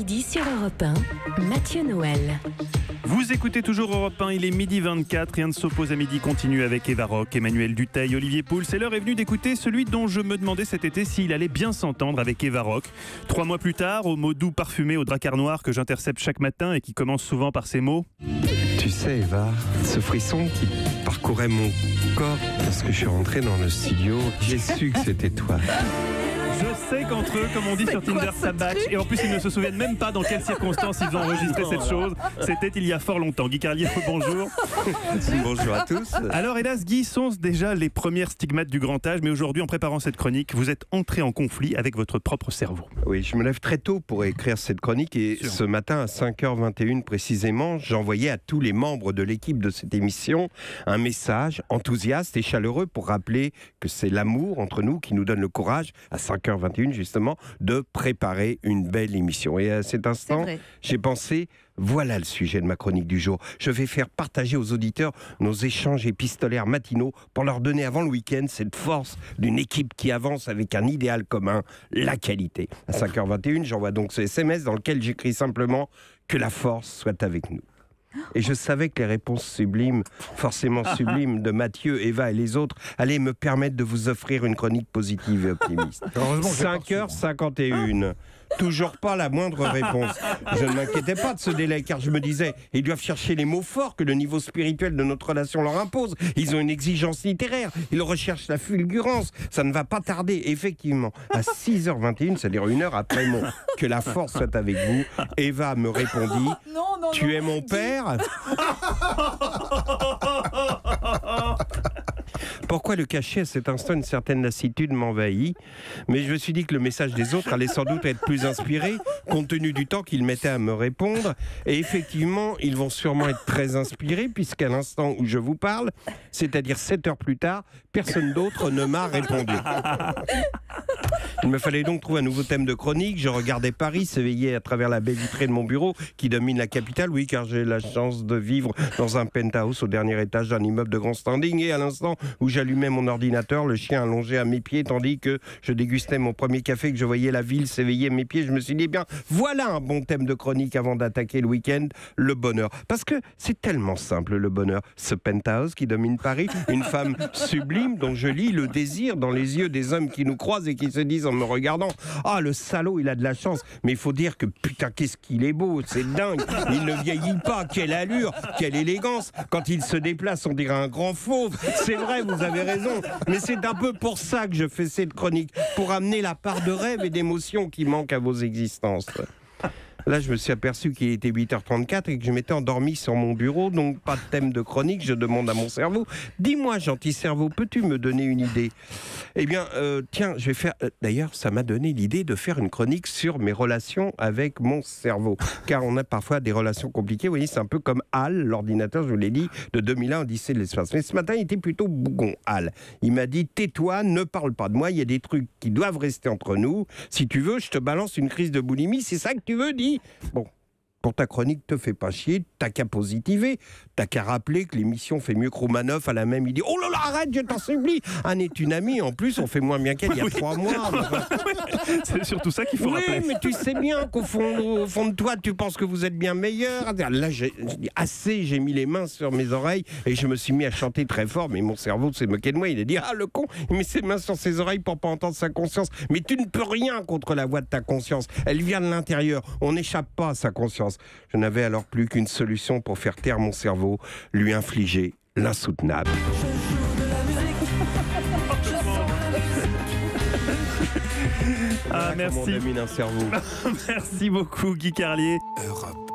midi sur Europe 1, Mathieu Noël. Vous écoutez toujours Europe 1, il est midi 24, rien ne s'oppose à midi continue avec Eva Rock, Emmanuel Duteil, Olivier Pouls. Et l'heure est venue d'écouter celui dont je me demandais cet été s'il allait bien s'entendre avec Eva Rock. 3 mois plus tard, aux mots doux parfumés au dracard noir que j'intercepte chaque matin et qui commence souvent par ces mots. Tu sais Eva, ce frisson qui parcourait mon corps lorsque je suis rentré dans le studio, j'ai su que c'était toi. Je sais qu'entre eux, comme on dit sur Tinder, ça batch. Et en plus, ils ne se souviennent même pas dans quelles circonstances ils ont enregistré cette chose. C'était il y a fort longtemps. Guy Carlier, bonjour. Bonjour à tous. Alors hélas, Guy, sont déjà les premières stigmates du grand âge. Mais aujourd'hui, en préparant cette chronique, vous êtes entré en conflit avec votre propre cerveau. Oui, je me lève très tôt pour écrire cette chronique. Et ce matin, à 5h21 précisément, j'envoyais à tous les membres de l'équipe de cette émission un message enthousiaste et chaleureux pour rappeler que c'est l'amour entre nous qui nous donne le courage, à 5h21 justement, de préparer une belle émission. Et à cet instant, j'ai pensé, voilà le sujet de ma chronique du jour. Je vais faire partager aux auditeurs nos échanges épistolaires matinaux pour leur donner avant le week-end cette force d'une équipe qui avance avec un idéal commun, la qualité. À 5h21, j'envoie donc ce SMS dans lequel j'écris simplement que la force soit avec nous. Et je savais que les réponses sublimes, forcément sublimes, de Mathieu, Eva et les autres allaient me permettre de vous offrir une chronique positive et optimiste. 5h51. Toujours pas la moindre réponse. Je ne m'inquiétais pas de ce délai car je me disais, ils doivent chercher les mots forts que le niveau spirituel de notre relation leur impose. Ils ont une exigence littéraire, ils recherchent la fulgurance. Ça ne va pas tarder. Effectivement, à 6h21, c'est-à-dire 1 heure après mon « que la force soit avec vous », Eva me répondit « Tu es mon père ?» Pourquoi le cacher à cet instant? Une certaine lassitude m'envahit. Mais je me suis dit que le message des autres allait sans doute être plus inspiré, compte tenu du temps qu'ils mettaient à me répondre. Et effectivement, ils vont sûrement être très inspirés, puisqu'à l'instant où je vous parle, c'est-à-dire 7 heures plus tard, personne d'autre ne m'a répondu. Il me fallait donc trouver un nouveau thème de chronique. Je regardais Paris s'éveiller à travers la baie vitrée de mon bureau qui domine la capitale. Oui, car j'ai la chance de vivre dans un penthouse au dernier étage d'un immeuble de grand standing. Et à l'instant où j'allumais mon ordinateur, le chien allongé à mes pieds, tandis que je dégustais mon premier café, que je voyais la ville s'éveiller à mes pieds, je me suis dit, eh bien, voilà un bon thème de chronique avant d'attaquer le week-end, le bonheur. Parce que c'est tellement simple, le bonheur. Ce penthouse qui domine Paris, une femme sublime dont je lis le désir dans les yeux des hommes qui nous croisent et qui se disent en me regardant, ah, le salaud, il a de la chance. Mais il faut dire que, putain, qu'est-ce qu'il est beau, c'est dingue. Il ne vieillit pas, quelle allure, quelle élégance. Quand il se déplace, on dirait un grand fauve. C'est vrai, vous avez raison. Mais c'est un peu pour ça que je fais cette chronique, pour amener la part de rêve et d'émotion qui manque à vos existences. Là, je me suis aperçu qu'il était 8h34 et que je m'étais endormi sur mon bureau, donc pas de thème de chronique. Je demande à mon cerveau, dis-moi, gentil cerveau, peux-tu me donner une idée? Eh bien, tiens, je vais faire... D'ailleurs, ça m'a donné l'idée de faire une chronique sur mes relations avec mon cerveau. Car on a parfois des relations compliquées. Vous voyez, c'est un peu comme HAL, l'ordinateur, je vous l'ai dit, de 2001, Odyssée de l'espace. Mais ce matin, il était plutôt bougon, HAL. Il m'a dit, tais-toi, ne parle pas de moi, il y a des trucs qui doivent rester entre nous. Si tu veux, je te balance une crise de boulimie, c'est ça que tu veux, dis? Bon, pour ta chronique, te fais pas chier, t'as qu'à positiver, t'as qu'à rappeler que l'émission fait mieux que Romanov à la même idée. Oh là là, arrête, je t'en supplie. Anne est une amie, en plus, on fait moins bien qu'elle il y a 3 mois. C'est surtout ça qu'il faut rappeler. Oui, mais tu sais bien qu'au fond de toi, tu penses que vous êtes bien meilleur. Là, j'ai mis les mains sur mes oreilles et je me suis mis à chanter très fort, mais mon cerveau s'est moqué de moi. Il a dit, ah, le con, il met ses mains sur ses oreilles pour pas entendre sa conscience. Mais tu ne peux rien contre la voix de ta conscience. Elle vient de l'intérieur. On n'échappe pas à sa conscience. Je n'avais alors plus qu'une solution pour faire taire mon cerveau, lui infliger l'insoutenable. Ah, merci. Comment on domine un cerveau. Merci beaucoup, Guy Carlier. Europe.